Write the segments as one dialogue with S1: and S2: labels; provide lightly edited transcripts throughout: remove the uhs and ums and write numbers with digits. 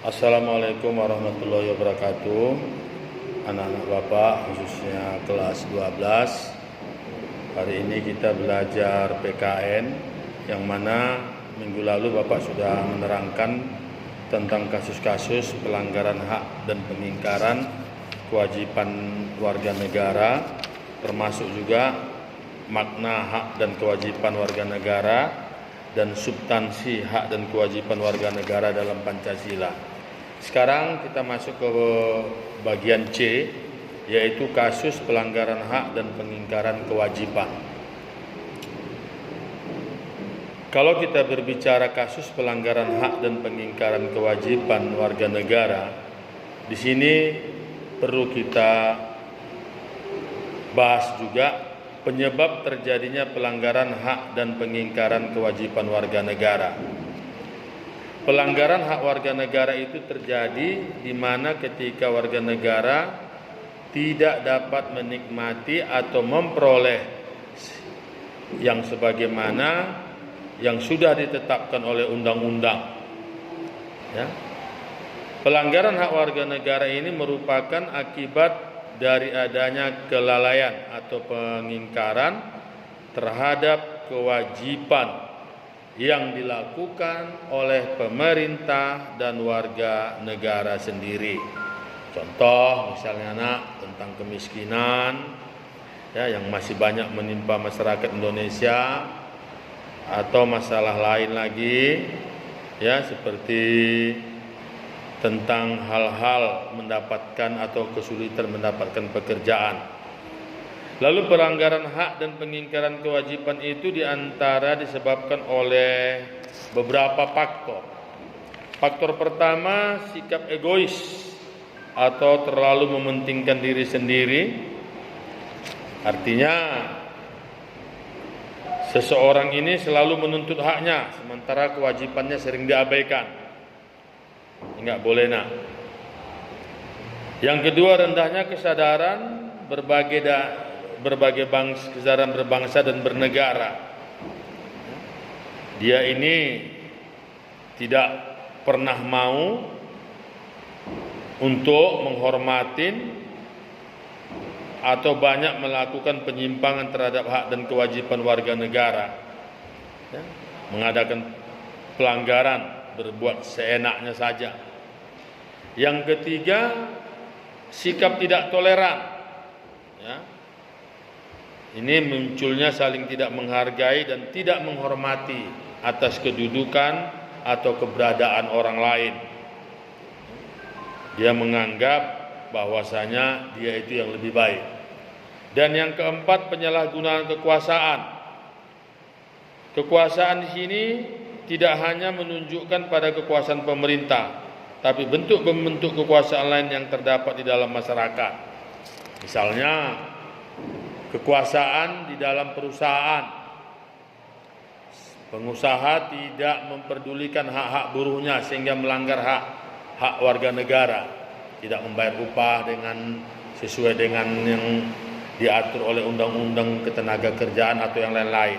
S1: Assalamualaikum warahmatullahi wabarakatuh. Anak-anak Bapak khususnya kelas 12. Hari ini kita belajar PKN, yang mana minggu lalu Bapak sudah menerangkan tentang kasus-kasus pelanggaran hak dan pengingkaran kewajiban warga negara, termasuk juga makna hak dan kewajiban warga negara dan substansi hak dan kewajiban warga negara dalam Pancasila. Sekarang kita masuk ke bagian C, yaitu kasus pelanggaran hak dan pengingkaran kewajiban. Kalau kita berbicara kasus pelanggaran hak dan pengingkaran kewajiban warga negara, di sini perlu kita bahas juga penyebab terjadinya pelanggaran hak dan pengingkaran kewajiban warga negara. Pelanggaran hak warga negara itu terjadi di mana ketika warga negara tidak dapat menikmati atau memperoleh yang sebagaimana yang sudah ditetapkan oleh undang-undang. Ya. Pelanggaran hak warga negara ini merupakan akibat dari adanya kelalaian atau pengingkaran terhadap kewajiban yang dilakukan oleh pemerintah dan warga negara sendiri. Contoh misalnya tentang kemiskinan ya, yang masih banyak menimpa masyarakat Indonesia, atau masalah lain lagi ya, seperti tentang hal-hal mendapatkan atau kesulitan mendapatkan pekerjaan. Lalu pelanggaran hak dan pengingkaran kewajiban itu diantara disebabkan oleh beberapa faktor. Faktor pertama, sikap egois atau terlalu mementingkan diri sendiri. Artinya seseorang ini selalu menuntut haknya, sementara kewajibannya sering diabaikan. Enggak boleh nak. Yang kedua, rendahnya kesadaran kesadaran berbangsa dan bernegara. Dia ini tidak pernah mau untuk menghormatin atau banyak melakukan penyimpangan terhadap hak dan kewajiban warga negara, ya, mengadakan pelanggaran, berbuat seenaknya saja. Yang ketiga, sikap tidak toleran. Ya. Ini munculnya saling tidak menghargai dan tidak menghormati atas kedudukan atau keberadaan orang lain. Dia menganggap bahwasanya dia itu yang lebih baik. Dan yang keempat, penyalahgunaan kekuasaan. Kekuasaan di sini tidak hanya menunjukkan pada kekuasaan pemerintah, tapi bentuk-bentuk kekuasaan lain yang terdapat di dalam masyarakat. Misalnya kekuasaan di dalam perusahaan. Pengusaha tidak memperdulikan hak-hak buruhnya sehingga melanggar hak warga negara, tidak membayar upah sesuai dengan yang diatur oleh undang-undang ketenagakerjaan atau yang lain-lain.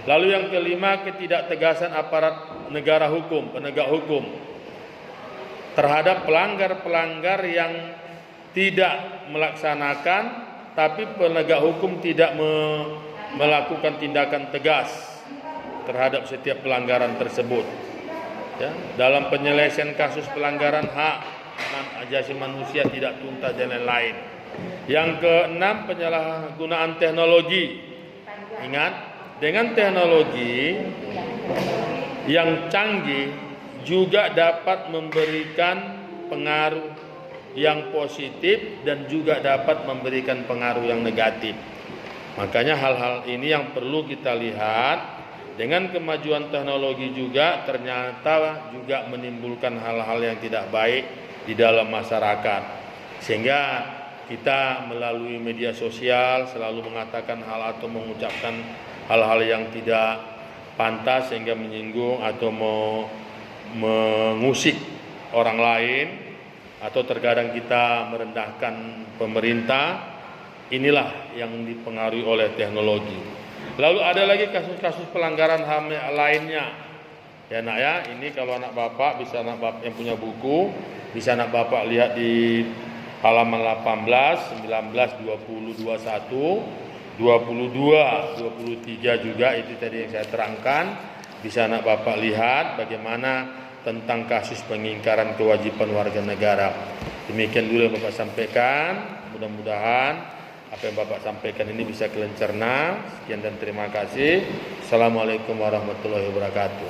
S1: Lalu yang kelima, ketidaktegasan aparat negara hukum, penegak hukum terhadap pelanggar-pelanggar yang tidak melaksanakan, tapi penegak hukum tidak melakukan tindakan tegas terhadap setiap pelanggaran tersebut. Ya, dalam penyelesaian kasus pelanggaran hak asasi manusia tidak tuntas dan lain-lain. Yang keenam, penyalahgunaan teknologi. Ingat, dengan teknologi yang canggih juga dapat memberikan pengaruh yang positif dan juga dapat memberikan pengaruh yang negatif. Makanya hal-hal ini yang perlu kita lihat. Dengan kemajuan teknologi juga ternyata juga menimbulkan hal-hal yang tidak baik di dalam masyarakat. Sehingga kita melalui media sosial selalu mengatakan hal atau mengucapkan hal-hal yang tidak pantas sehingga menyinggung atau mengusik orang lain, atau terkadang kita merendahkan pemerintah. Inilah yang dipengaruhi oleh teknologi. Lalu ada lagi kasus-kasus pelanggaran HAM lainnya, Ya nak ya, ini kalau anak bapak bisa anak bapak yang punya buku, bisa anak bapak lihat di halaman 18, 19, 20, 21, 22, 23 juga itu tadi yang saya terangkan. Bisa anak bapak lihat bagaimana tentang kasus pengingkaran kewajiban warga negara. Demikian dulu yang bapak sampaikan. Mudah-mudahan apa yang bapak sampaikan ini bisa kalian cerna. Sekian dan terima kasih. Assalamualaikum warahmatullahi wabarakatuh.